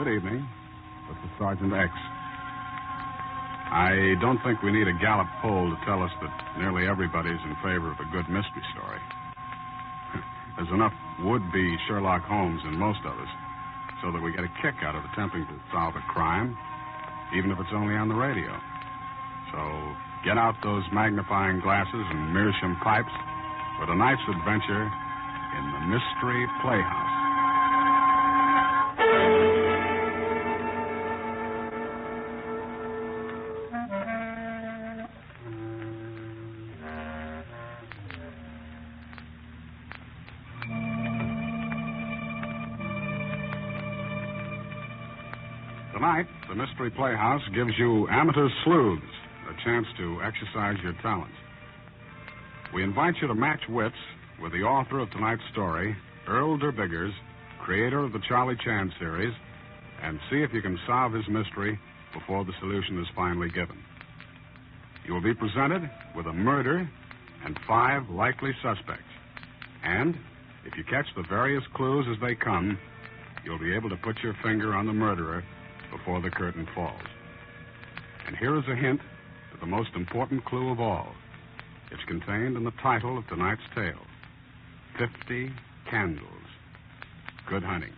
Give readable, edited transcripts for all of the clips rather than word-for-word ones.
Good evening. This is Sergeant X. I don't think we need a Gallup poll to tell us that nearly everybody's in favor of a good mystery story. There's enough would-be Sherlock Holmes in most of us so that we get a kick out of attempting to solve a crime, even if it's only on the radio. So get out those magnifying glasses and meerschaum pipes for tonight's adventure in the Mystery Playhouse. Tonight, the Mystery Playhouse gives you amateur sleuths a chance to exercise your talents. We invite you to match wits with the author of tonight's story, Earl Derr Biggers, creator of the Charlie Chan series, and see if you can solve his mystery before the solution is finally given. You will be presented with a murder and 5 likely suspects. And if you catch the various clues as they come, you'll be able to put your finger on the murderer before the curtain falls. And here is a hint to the most important clue of all. It's contained in the title of tonight's tale, 50 Candles. Good hunting.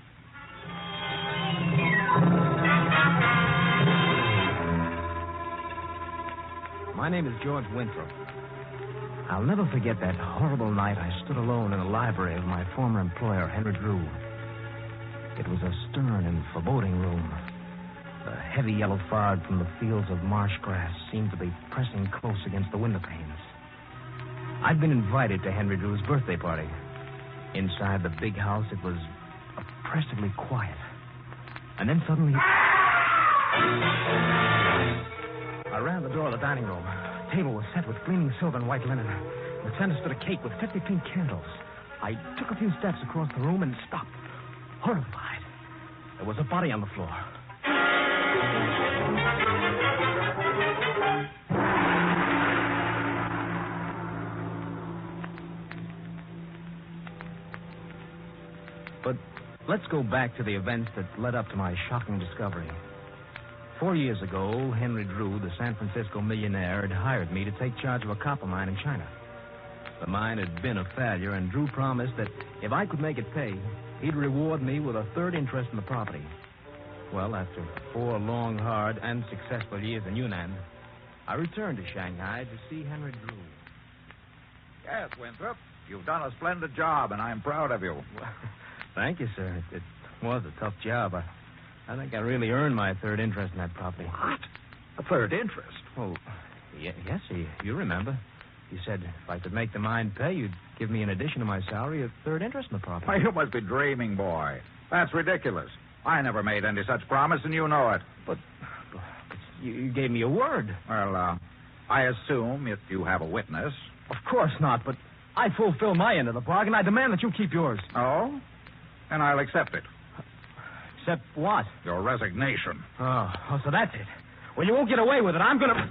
My name is George Winthrop. I'll never forget that horrible night I stood alone in the library of my former employer, Henry Drew. It was a stern and foreboding room. The heavy yellow fog from the fields of marsh grass seemed to be pressing close against the window panes. I'd been invited to Henry Drew's birthday party. Inside the big house, it was oppressively quiet. And then suddenly... I ran the door of the dining room. The table was set with gleaming silver and white linen. In the center stood a cake with 50 pink candles. I took a few steps across the room and stopped, horrified. There was a body on the floor. But let's go back to the events that led up to my shocking discovery. 4 years ago, Henry Drew, the San Francisco millionaire, had hired me to take charge of a copper mine in China. The mine had been a failure, and Drew promised that if I could make it pay, he'd reward me with a third interest in the property. Well, after 4 long, hard, and successful years in Yunnan, I returned to Shanghai to see Henry Drew. Yes, Winthrop, you've done a splendid job, and I'm proud of you. Well, thank you, sir. It was a tough job. I think I really earned my third interest in that property. What? A third interest? Oh, yes, you remember. You said if I could make the mine pay, you'd give me, in addition to my salary, a third interest in the property. Why, you must be dreaming, boy. That's ridiculous. I never made any such promise, and you know it. But you gave me a word. Well, I assume if you have a witness. Of course not, but I fulfill my end of the bargain. I demand that you keep yours. Oh? And I'll accept it. Accept what? Your resignation. Oh, so that's it. Well, you won't get away with it. I'm going to...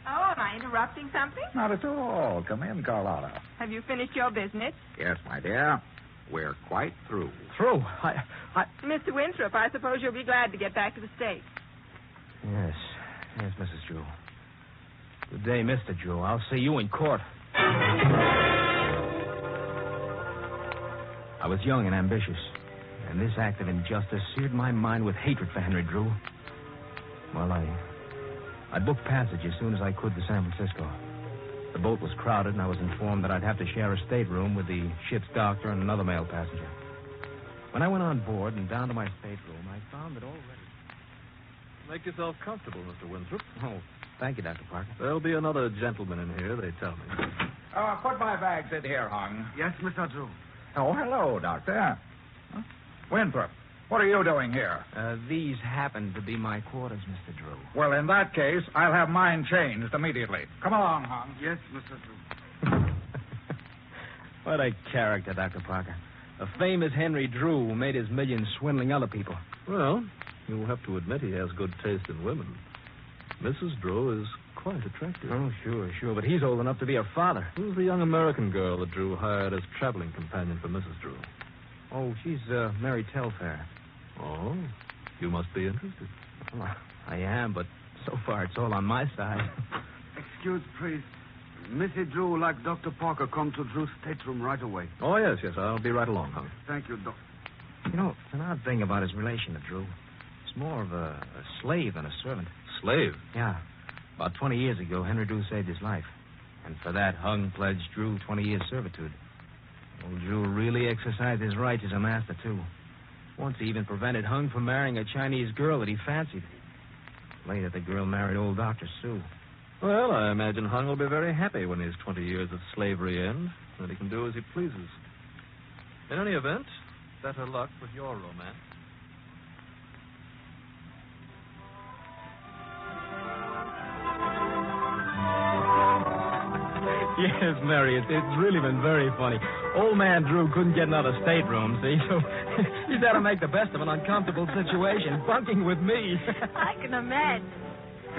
Oh, am I interrupting something? Not at all. Come in, Carlotta. Have you finished your business? Yes, my dear. We're quite through. Through? Mr. Winthrop, I suppose you'll be glad to get back to the States. Yes, Mrs. Drew. Good day, Mr. Drew. I'll see you in court. I was young and ambitious, and this act of injustice seared my mind with hatred for Henry Drew. Well, I booked passage as soon as I could to San Francisco. The boat was crowded, and I was informed that I'd have to share a stateroom with the ship's doctor and another male passenger. When I went on board and down to my stateroom, I found that already... Make yourself comfortable, Mr. Winthrop. Oh, thank you, Dr. Parker. There'll be another gentleman in here, they tell me. Put my bags in here, Hung. Yes, Mr. Drew. Oh, hello, Doctor. Huh? Winthrop, what are you doing here? These happen to be my quarters, Mr. Drew. Well, in that case, I'll have mine changed immediately. Come along, Hung. Yes, Mr. Drew. What a character, Dr. Parker. The famous Henry Drew made his millions swindling other people. Well, you'll have to admit he has good taste in women. Mrs. Drew is quite attractive. Oh, sure. But he's old enough to be her father. Who's the young American girl that Drew hired as traveling companion for Mrs. Drew? Oh, she's Mary Telfair. Oh? You must be interested. Well, I am, but so far it's all on my side. Excuse, please. Missy Drew would like Dr. Parker come to Drew's stateroom right away. Oh, yes. I'll be right along, Hung. Thank you, Doc. You know, it's an odd thing about his relation to Drew. It's more of a slave than a servant. Slave? Yeah. About 20 years ago, Henry Drew saved his life. And for that, Hung pledged Drew 20 years' servitude. Old Drew really exercised his rights as a master, too. Once he even prevented Hung from marrying a Chinese girl that he fancied. Later, the girl married old Dr. Sue. Well, I imagine Hung will be very happy when his 20 years of slavery end, and he can do as he pleases. In any event, better luck with your romance. Yes, Mary, it's really been very funny. Old man Drew couldn't get another stateroom, see, so he's had to make the best of an uncomfortable situation, bunking with me. I can imagine.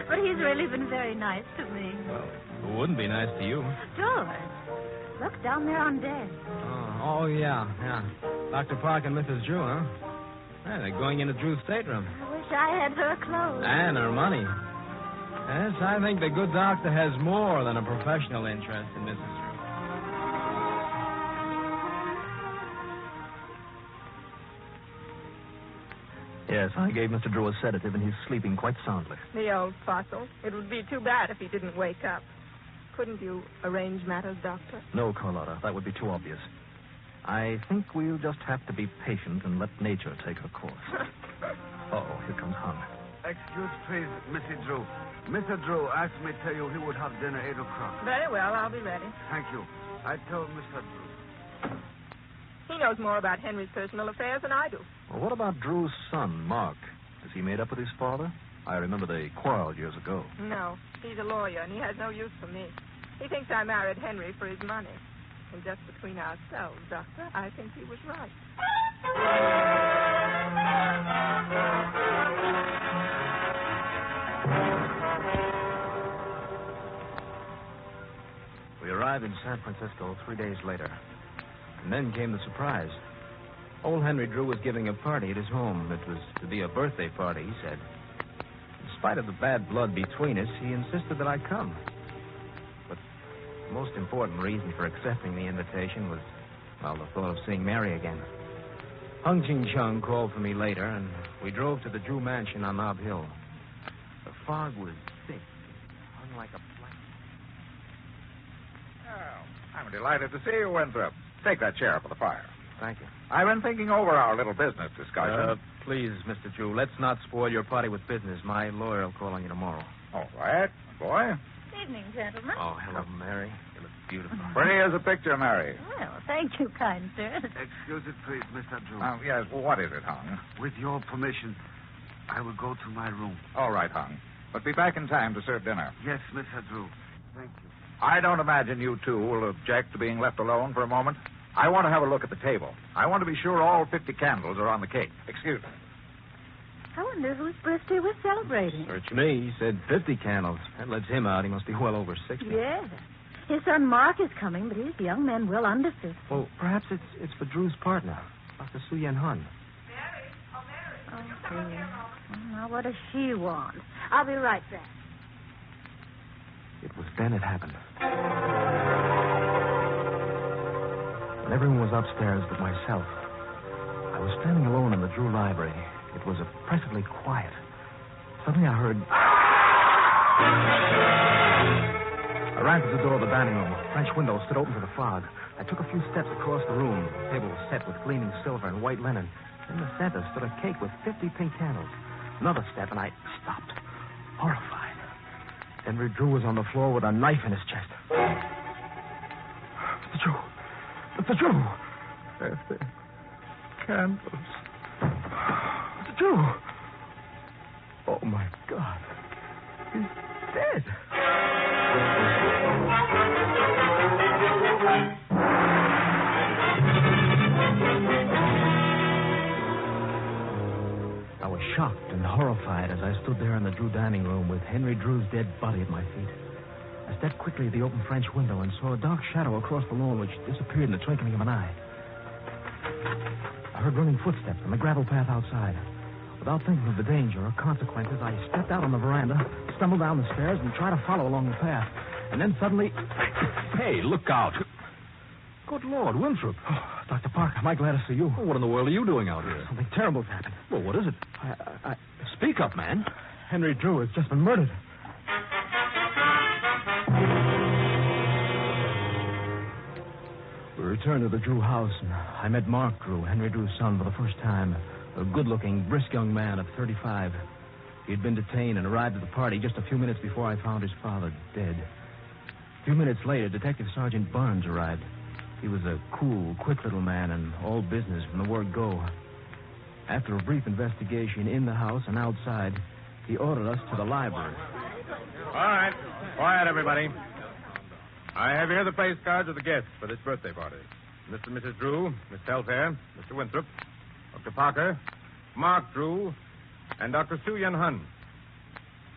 But he's really been very nice to me. Well, it wouldn't be nice to you. George, look down there on deck. Oh, yeah. Dr. Park and Mrs. Drew, huh? Yeah, they're going into Drew's stateroom. I wish I had her clothes. And her money. Yes, I think the good doctor has more than a professional interest in Mrs. Drew. Yes, I gave Mr. Drew a sedative, and he's sleeping quite soundly. The old fossil. It would be too bad if he didn't wake up. Couldn't you arrange matters, Doctor? No, Carlotta, that would be too obvious. I think we'll just have to be patient and let nature take her course. Uh-oh, here comes Hung. Excuse, please, Missy Drew. Mr. Drew asked me to tell you he would have dinner 8 o'clock. Very well, I'll be ready. Thank you. I told Mr. Drew. He knows more about Henry's personal affairs than I do. Well, what about Drew's son, Mark? Is he made up with his father? I remember they quarreled years ago. No, he's a lawyer, and he has no use for me. He thinks I married Henry for his money. And just between ourselves, Doctor, I think he was right. We arrived in San Francisco 3 days later. And then came the surprise. Old Henry Drew was giving a party at his home. It was to be a birthday party, he said. In spite of the bad blood between us, he insisted that I come. But the most important reason for accepting the invitation was, well, the thought of seeing Mary again. Hung Ching Chung called for me later, and we drove to the Drew mansion on Nob Hill. The fog was thick, hung like a blanket. Oh, I'm delighted to see you, Winthrop. Take that chair for the fire. Thank you. I've been thinking over our little business discussion. Please, Mr. Drew, let's not spoil your party with business. My lawyer will call on you tomorrow. All right, boy. Evening, gentlemen. Oh, hello, Mary. You look beautiful. Pretty as a picture, Mary. Well, thank you, kind sir. Excuse it, please, Mr. Drew. Yes, well, what is it, Hung? With your permission, I will go to my room. All right, Hung. But be back in time to serve dinner. Yes, Mr. Drew. Thank you. I don't imagine you two will object to being left alone for a moment. I want to have a look at the table. I want to be sure all 50 candles are on the cake. Excuse me. I wonder whose birthday we're celebrating. Search me. He said 50 candles. That lets him out. He must be well over 60. Yes. His son Mark is coming, but he's a young man well under 50. Well, perhaps it's for Drew's partner, Dr. Su Yen Hun. Oh, dear. Now, what does she want? I'll be right back. It was then it happened. When everyone was upstairs but myself, I was standing alone in the Drew library. It was oppressively quiet. Suddenly I heard... I ran to the door of the dining room. French window stood open to the fog. I took a few steps across the room. The table was set with gleaming silver and white linen. In the center stood a cake with 50 pink candles. Another step, and I stopped, horrified. Henry Drew was on the floor with a knife in his chest. Mr. Drew! Mr. Drew! There's the candles. Mr. Drew! Oh, my God. He's dead. I was shocked and horrified as I stood there in the Drew dining room with Henry Drew's dead body at my feet. I stepped quickly to the open French window and saw a dark shadow across the lawn which disappeared in the twinkling of an eye. I heard running footsteps on the gravel path outside. With Without thinking of the danger or consequences, I stepped out on the veranda, stumbled down the stairs, and tried to follow along the path. And then suddenly... Hey, look out. Good Lord, Winthrop. Oh, Dr. Parker, am I glad to see you. What in the world are you doing out here? Something terrible's happened. Well, what is it? Speak up, man. Henry Drew has just been murdered. We returned to the Drew house, and I met Mark Drew, Henry Drew's son, for the first time. A good-looking, brisk young man of 35. He had been detained and arrived at the party just a few minutes before I found his father dead. A few minutes later, Detective Sergeant Barnes arrived. He was a cool, quick little man and all business from the word go. After a brief investigation in the house and outside, he ordered us to the library. All right. Quiet, everybody. I have here the place cards of the guests for this birthday party. Mr. and Mrs. Drew, Miss Telfair, Mr. Winthrop, Dr. Parker, Mark Drew, and Dr. Soo-Yun Hun.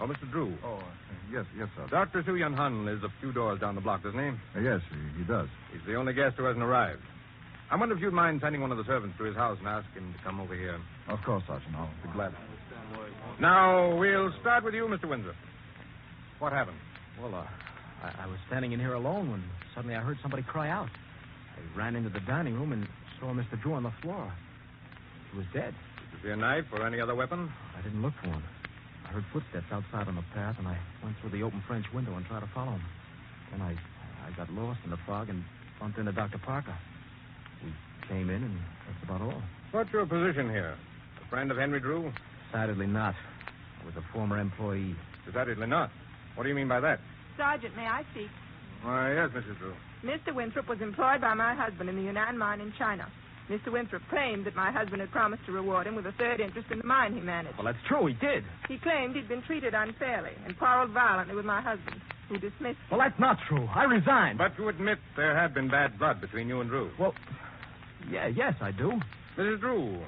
Oh, Mr. Drew. Oh, yes, sir. Dr. Soo-Yun Hun lives a few doors down the block, doesn't he? Yes, he does. He's the only guest who hasn't arrived. I wonder if you'd mind sending one of the servants to his house and ask him to come over here. Of course, Sergeant. I'll be glad. Now, we'll start with you, Mr. Winthrop. What happened? Well, I was standing in here alone when suddenly I heard somebody cry out. I ran into the dining room and saw Mr. Drew on the floor. He was dead. Did you see a knife or any other weapon? I didn't look for him. I heard footsteps outside on the path, and I went through the open French window and tried to follow him. Then I got lost in the fog and bumped into Dr. Parker. We came in, and that's about all. What's your position here? A friend of Henry Drew? Decidedly not. I was a former employee. Decidedly not. What do you mean by that? Sergeant, may I speak? Why, yes, Mrs. Drew. Mr. Winthrop was employed by my husband in the Yunnan mine in China. Mr. Winthrop claimed that my husband had promised to reward him with a third interest in the mine he managed. Well, that's true. He did. He claimed he'd been treated unfairly and quarreled violently with my husband, who dismissed him. Well, that's not true. I resigned. But you admit there had been bad blood between you and Drew. Well, yes, I do. Mrs. Drew,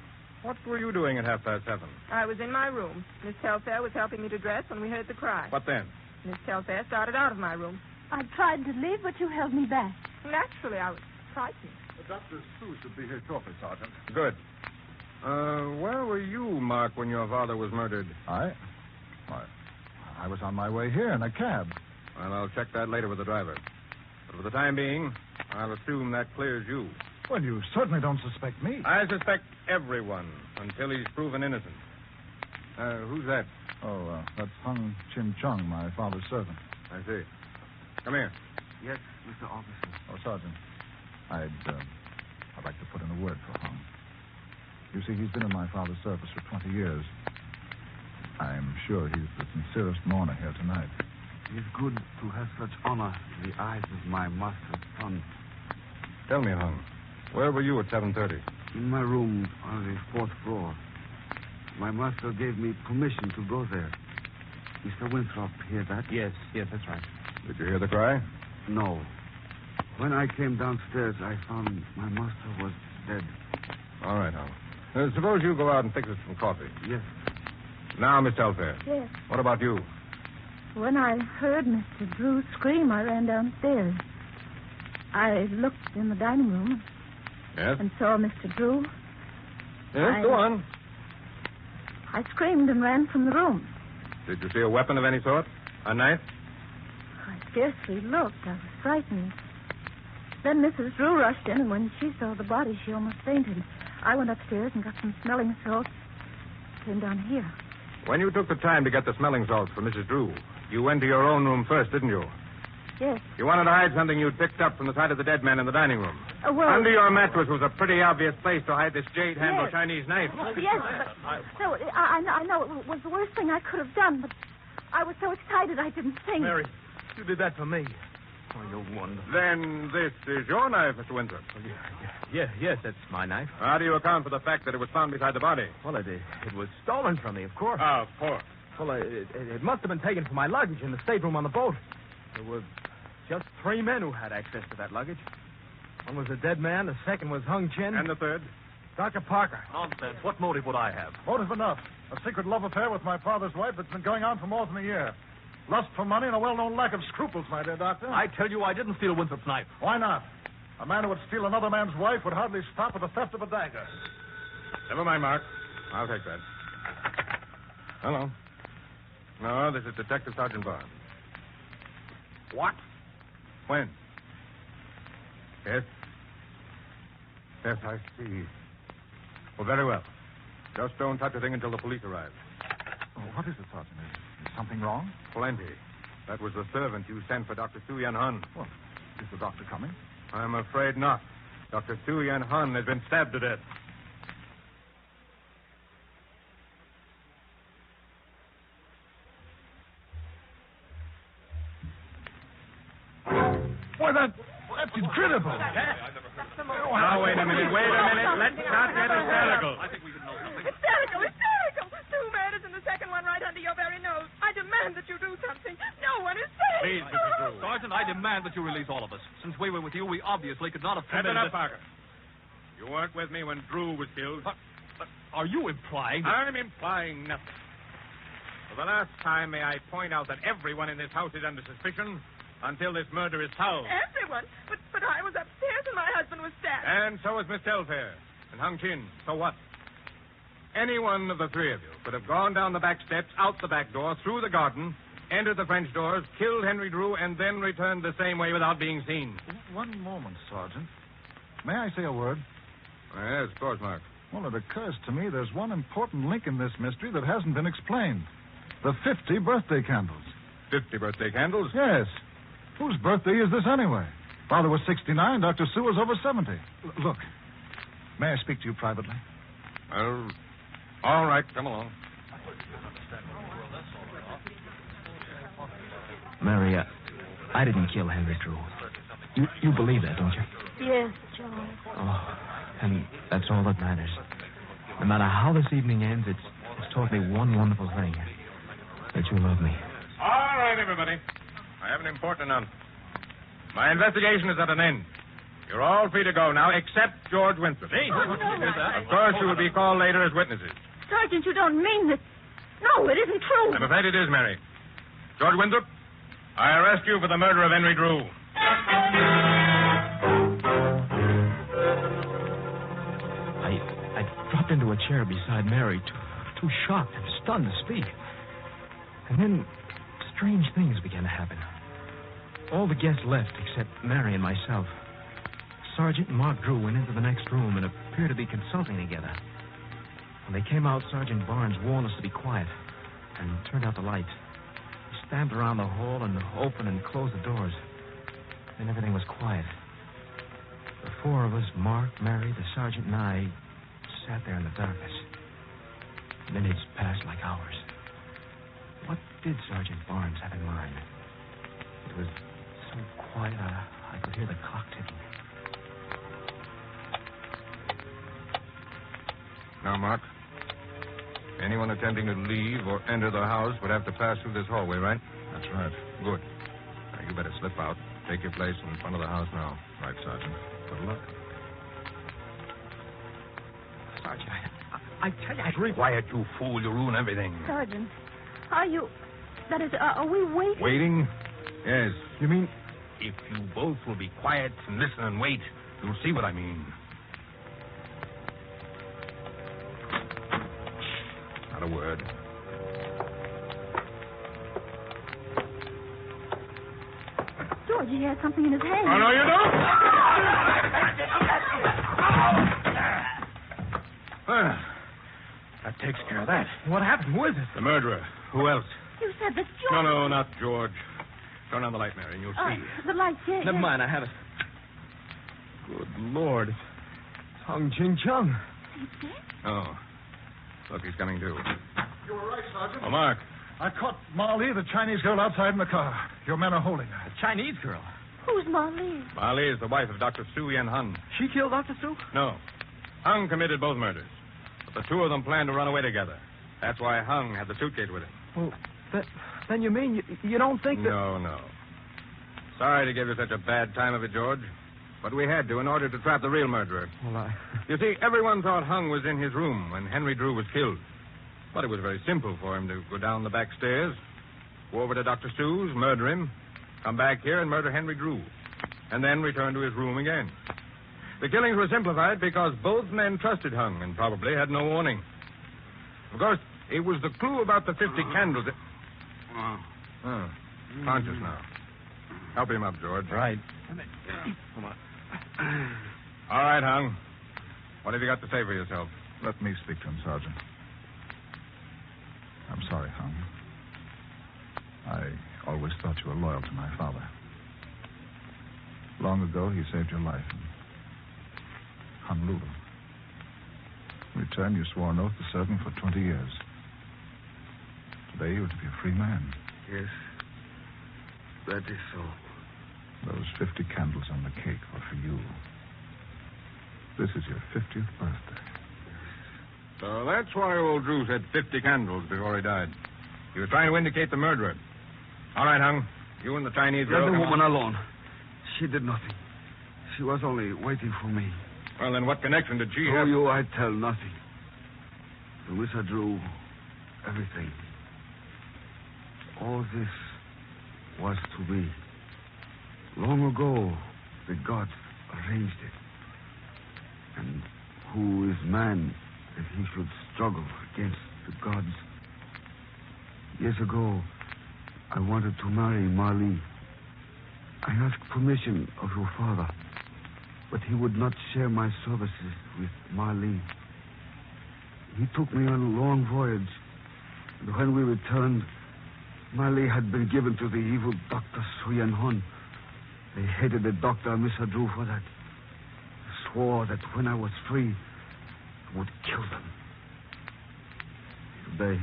what were you doing at 7:30? I was in my room. Miss Telfair was helping me to dress when we heard the cry. What then? Miss Telfair started out of my room. I tried to leave, but you held me back. Naturally, I was frightened. Dr. Sue should be here shortly, Sergeant. Good. Where were you, Mark, when your father was murdered? I was on my way here in a cab. Well, I'll check that later with the driver. But for the time being, I'll assume that clears you. Well, you certainly don't suspect me. I suspect everyone until he's proven innocent. Who's that? Oh, that's Hung Chin Chung, my father's servant. I see. Come here. Yes, Mr. Officer. Oh, Sergeant, I'd like to put in a word for Hung. You see, he's been in my father's service for 20 years. I'm sure he's the sincerest mourner here tonight. It is good to have such honor in the eyes of my master's son. Tell me, Hung, where were you at 7:30? In my room on the fourth floor. My master gave me permission to go there. Mr. Winthrop, hear that? Yes, that's right. Did you hear the cry? No. When I came downstairs, I found my master was dead. All right, Hung. Suppose you go out and fix us some coffee. Yes. Now, Miss Telfair. Yes. What about you? When I heard Mr. Drew scream, I ran downstairs. I looked in the dining room Yes? and saw Mr. Drew. Yes, go on. I screamed and ran from the room. Did you see a weapon of any sort? A knife? I scarcely looked. I was frightened. Then Mrs. Drew rushed in, and when she saw the body, she almost fainted. I went upstairs and got some smelling salts. Came down here. When you took the time to get the smelling salts for Mrs. Drew, you went to your own room first, didn't you? Yes. You wanted to hide something you'd picked up from the side of the dead man in the dining room. Well... Under your mattress was a pretty obvious place to hide this jade-handled Yes. Chinese knife. Yes, but... No, I know it was the worst thing I could have done, but I was so excited I didn't think. Mary, you did that for me. Oh, you're wonderful. Then this is your knife, Mr. Winthrop. Yes, that's my knife. How do you account for the fact that it was found beside the body? Well, it was stolen from me, of course. Of course. Well, it must have been taken from my luggage in the stateroom on the boat. There were just 3 men who had access to that luggage. One was a dead man, the second was Hung Chin. And the third? Dr. Parker. Nonsense. What motive would I have? Motive enough. A secret love affair with my father's wife that's been going on for more than a year. Lust for money and a well-known lack of scruples, my dear doctor. I tell you, I didn't steal Winthrop's knife. Why not? A man who would steal another man's wife would hardly stop at the theft of a dagger. Never mind, Mark. I'll take that. Hello. No, this is Detective Sergeant Barnes. What? When? Yes. Yes, I see. Well, very well. Just don't touch a thing until the police arrive. Oh, what is it, Sergeant? Is something wrong? Plenty. That was the servant you sent for Dr. Su Yan Hun. Well, is the doctor coming? I'm afraid not. Dr. Su Yan Hun has been stabbed to death. Why, that's incredible. Now, wait a minute. Let's not get hysterical. Hysterical! Two murders and the second one right under your very nose. I demand that you do something. No one is safe. Please, Mrs. Drew. Sergeant, I demand that you release all of us. Since we were with you, we obviously could not have Cut committed... it up, Parker. You weren't with me when Drew was killed. Are you implying... I'm implying nothing. For the last time, may I point out that everyone in this house is under suspicion until this murder is solved. Everyone? But I was upstairs and my husband was stabbed. And so was Miss Telfair and Hung Chin. So what? Any one of the three of you could have gone down the back steps, out the back door, through the garden, entered the French doors, killed Henry Drew, and then returned the same way without being seen. One moment, Sergeant. May I say a word? Yes, of course, Mark. Well, it occurs to me there's one important link in this mystery that hasn't been explained. The 50 birthday candles. 50 birthday candles? Yes. Whose birthday is this anyway? Father was 69, Dr. Sue was over 70. Look, may I speak to you privately? Well, all right, come along. Mary, I didn't kill Henry Drew. You believe that, don't you? Yes, George. Oh, and that's all that matters. No matter how this evening ends, it's taught me one wonderful thing. That you love me. All right, everybody. I have an important announcement. My investigation is at an end. You're all free to go now, except George Winthrop. Hey, Of course, you will be called later as witnesses. Sergeant, you don't mean this. No, it isn't true. I'm afraid it is, Mary. George Winthrop, I arrest you for the murder of Henry Drew. I dropped into a chair beside Mary, too shocked and stunned to speak. And then strange things began to happen. All the guests left except Mary and myself. Sergeant and Mark Drew went into the next room and appeared to be consulting together. When they came out, Sergeant Barnes warned us to be quiet and turned out the lights. He stamped around the hall and opened and closed the doors. Then everything was quiet. The four of us, Mark, Mary, the sergeant, and I, sat there in the darkness. Minutes passed like hours. What did Sergeant Barnes have in mind? It was so quiet I could hear the clock ticking. Now, Mark, anyone attempting to leave or enter the house would have to pass through this hallway, right? That's right. Good. Now, you better slip out. Take your place in front of the house now. Right, Sergeant. Good luck. Sergeant, I tell you, Be quiet, you fool. You ruin everything. Sergeant, are you... That is, are we waiting? Waiting? Yes. You mean... If you both will be quiet and listen and wait, you'll see what I mean. Not a word. George, he has something in his hand. Oh, no, you don't? Well, that takes care of that. what happened? Who is it? The murderer. Who else? You said that George... No, not George. Turn on the light, Mary, and you'll see. The light, yes. Never mind, I have it. Good Lord. It's Hung Ching Chung. Oh. Look, he's coming too. You were right, Sergeant. Oh, Mark. I caught Molle, the Chinese girl, outside in the car. Your men are holding her. A Chinese girl. Who's Molle? Molly is the wife of Dr. Su Yan Hun. She killed Dr. Sue? No. Hung committed both murders. But the two of them planned to run away together. That's why Hung had the suitcase with him. Well, then you mean you don't think that... No. Sorry to give you such a bad time of it, George. But we had to in order to trap the real murderer. Well, You see, everyone thought Hung was in his room when Henry Drew was killed. But it was very simple for him to go down the back stairs, go over to Dr. Sue's, murder him, come back here and murder Henry Drew, and then return to his room again. The killings were simplified because both men trusted Hung and probably had no warning. Of course, It was the clue about the 50 candles. Conscious now. Help him up, George. Right. Come on. All right, Hung. What have you got to say for yourself? Let me speak to him, Sergeant. I'm sorry, Hung. I always thought you were loyal to my father. Long ago, he saved your life in Honolulu. In return, you swore an oath to serve him for 20 years. Today, you are to be a free man. Yes, that is so. Those 50 candles on the cake are for you. This is your 50th birthday. So that's why old Drew said 50 candles before he died. He was trying to indicate the murderer. All right, Hung. You and the Chinese girl... Let the woman alone. She did nothing. She was only waiting for me. Well, then what connection did she have... To you, I tell nothing. To Mr. Drew, everything. All this was to be. Long ago, the gods arranged it. And who is man that he should struggle against the gods? Years ago, I wanted to marry Molle. I asked permission of your father, but he would not share my services with Molle. He took me on a long voyage, and when we returned, Molle had been given to the evil Dr. Suyen Hun. They hated the doctor and Mr. Drew for that. They swore that when I was free, I would kill them. Today,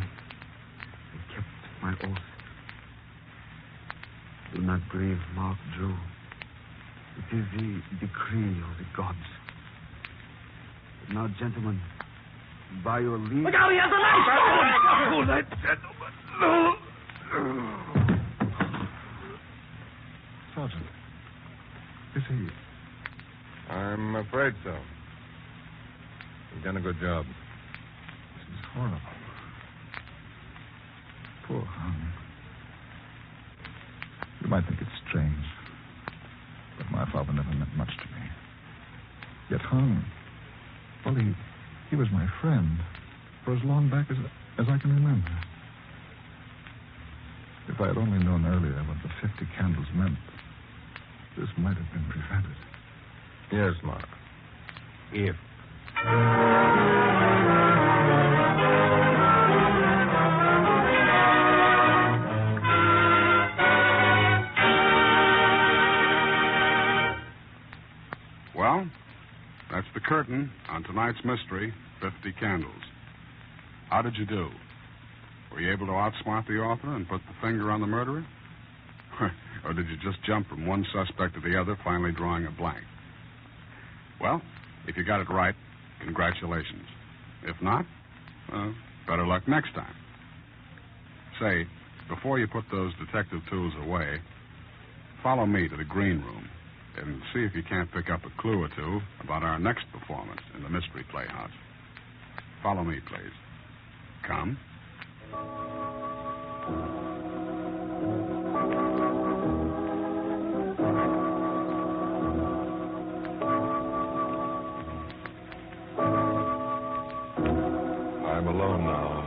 I kept my oath. Do not grieve, Mark Drew. It is the decree of the gods. Now, gentlemen, by your leave... Look out, he has a knife! Oh, that gentleman. No. Sergeant, is he... I'm afraid so. You've done a good job. This is horrible. Poor Hung. You might think it's strange, but my father never meant much to me. Yet Hung, well, he was my friend for as long back as I can remember. If I had only known earlier what the 50 candles meant, this might have been prevented. Yes, Mark. If. Well, that's the curtain on tonight's mystery, 50 Candles. How did you do? Were you able to outsmart the author and put the finger on the murderer? Or did you just jump from one suspect to the other, finally drawing a blank? Well, if you got it right, congratulations. If not, better luck next time. Say, before you put those detective tools away, follow me to the green room and see if you can't pick up a clue or two about our next performance in the Mystery Playhouse. Follow me, please. Come. I'm alone now.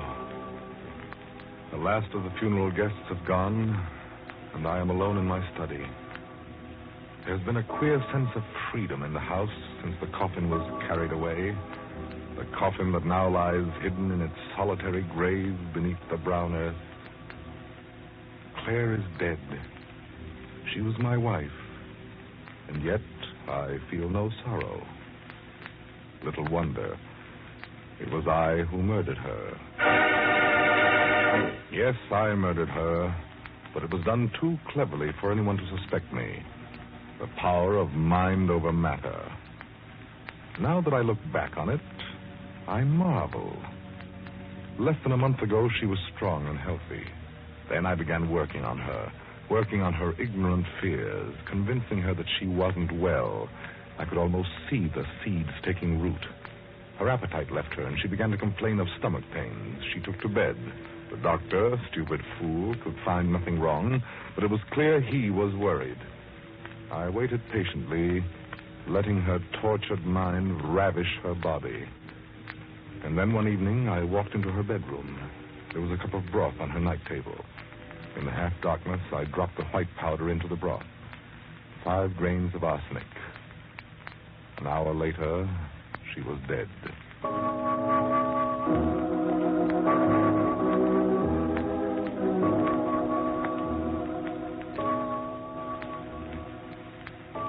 The last of the funeral guests have gone, and I am alone in my study. There's been a queer sense of freedom in the house since the coffin was carried away. The coffin that now lies hidden in its solitary grave beneath the brown earth. Claire is dead. She was my wife, and yet I feel no sorrow. Little wonder. It was I who murdered her. Yes, I murdered her, but it was done too cleverly for anyone to suspect me. The power of mind over matter. Now that I look back on it, I marvel. Less than a month ago, she was strong and healthy. Then I began working on her ignorant fears, convincing her that she wasn't well. I could almost see the seeds taking root. Her appetite left her, and she began to complain of stomach pains. She took to bed. The doctor, stupid fool, could find nothing wrong, but it was clear he was worried. I waited patiently, letting her tortured mind ravish her body. And then one evening, I walked into her bedroom. There was a cup of broth on her night table. In the half-darkness, I dropped the white powder into the broth. 5 grains of arsenic. An hour later, she was dead.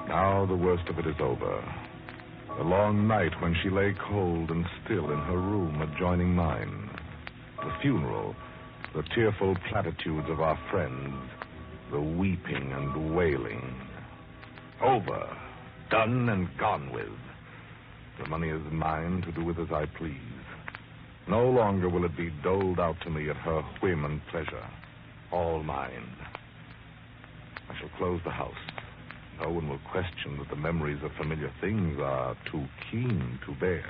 Now the worst of it is over. The long night when she lay cold and still in her room adjoining mine. The funeral, the tearful platitudes of our friends, the weeping and wailing. Over, done and gone with. The money is mine to do with as I please. No longer will it be doled out to me at her whim and pleasure. All mine. I shall close the house. No one will question that the memories of familiar things are too keen to bear.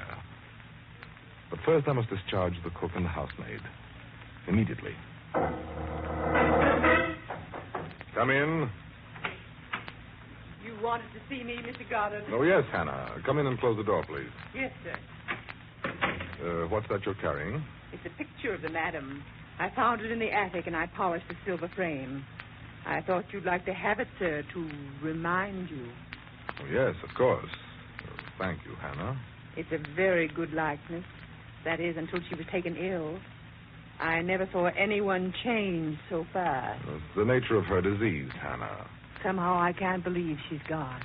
But first I must discharge the cook and the housemaid. Immediately. Come in. You wanted to see me, Mr. Goddard? Oh, yes, Hannah. Come in and close the door, please. Yes, sir. What's that you're carrying? It's a picture of the madam. I found it in the attic, and I polished the silver frame. I thought you'd like to have it, sir, to remind you. Oh, yes, of course. Thank you, Hannah. It's a very good likeness. That is, until she was taken ill. I never saw anyone change so fast. It's the nature of her disease, Hannah. Somehow I can't believe she's gone.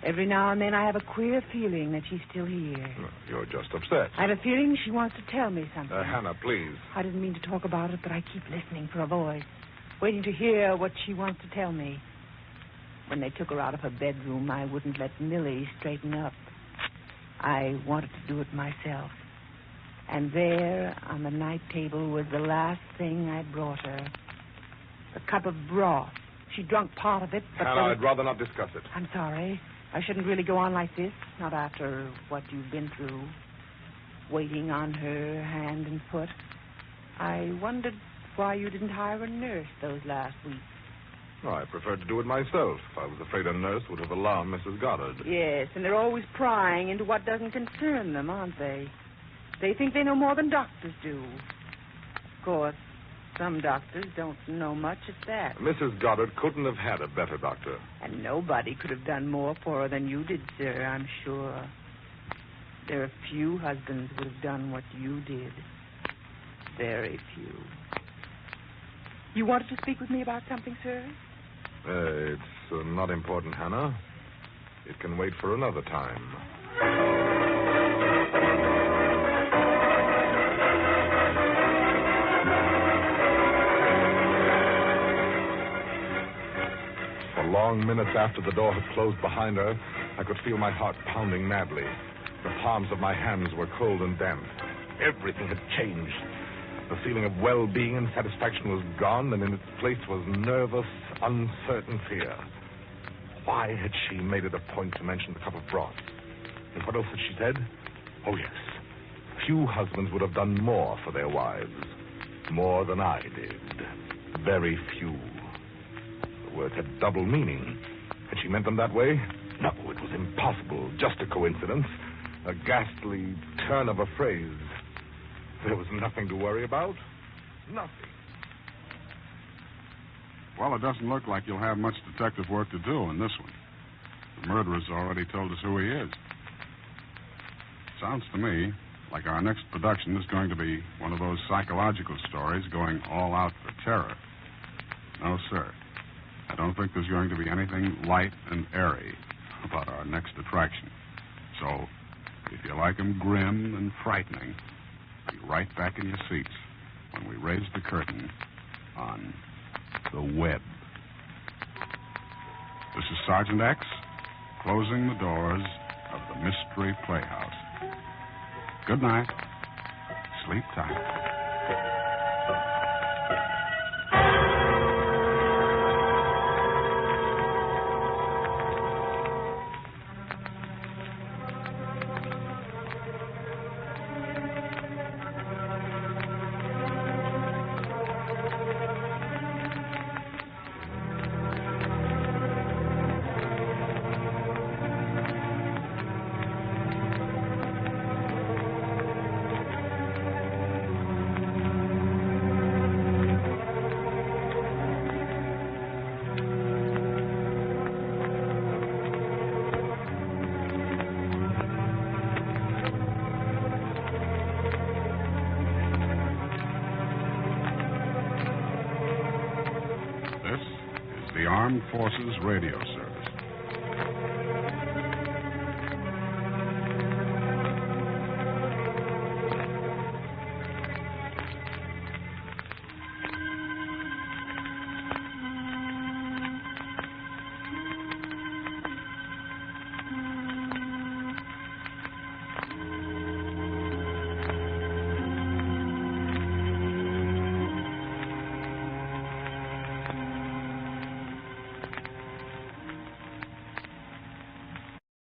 Every now and then I have a queer feeling that she's still here. You're just upset. I have a feeling she wants to tell me something. Hannah, please. I didn't mean to talk about it, but I keep listening for a voice, waiting to hear what she wants to tell me. When they took her out of her bedroom, I wouldn't let Millie straighten up. I wanted to do it myself. And there, on the night table, was the last thing I'd brought her. A cup of broth. She drunk part of it, but... Hannah, I'd rather not discuss it. I'm sorry. I shouldn't really go on like this, not after what you've been through. Waiting on her hand and foot. I wondered why you didn't hire a nurse those last weeks. Oh, I preferred to do it myself. I was afraid a nurse would have alarmed Mrs. Goddard. Yes, and they're always prying into what doesn't concern them, aren't they? They think they know more than doctors do. Of course, some doctors don't know much at that. Mrs. Goddard couldn't have had a better doctor. And nobody could have done more for her than you did, sir, I'm sure. There are few husbands would have done what you did. Very few. You wanted to speak with me about something, sir? It's not important, Hannah. It can wait for another time. For long minutes after the door had closed behind her, I could feel my heart pounding madly. The palms of my hands were cold and damp. Everything had changed. The feeling of well-being and satisfaction was gone, and in its place was nervous, uncertain fear. Why had she made it a point to mention the cup of broth? And what else had she said? Oh, yes. Few husbands would have done more for their wives. More than I did. Very few. The words had double meaning. Had she meant them that way? No, it was impossible. Just a coincidence. A ghastly turn of a phrase. There was nothing to worry about. Nothing. Well, it doesn't look like you'll have much detective work to do in this one. The murderer's already told us who he is. Sounds to me like our next production is going to be one of those psychological stories going all out for terror. No, sir. I don't think there's going to be anything light and airy about our next attraction. So, if you like them grim and frightening, be right back in your seats when we raise the curtain on The Web. This is Sergeant X, closing the doors of the Mystery Playhouse. Good night. Sleep tight. Forces Radio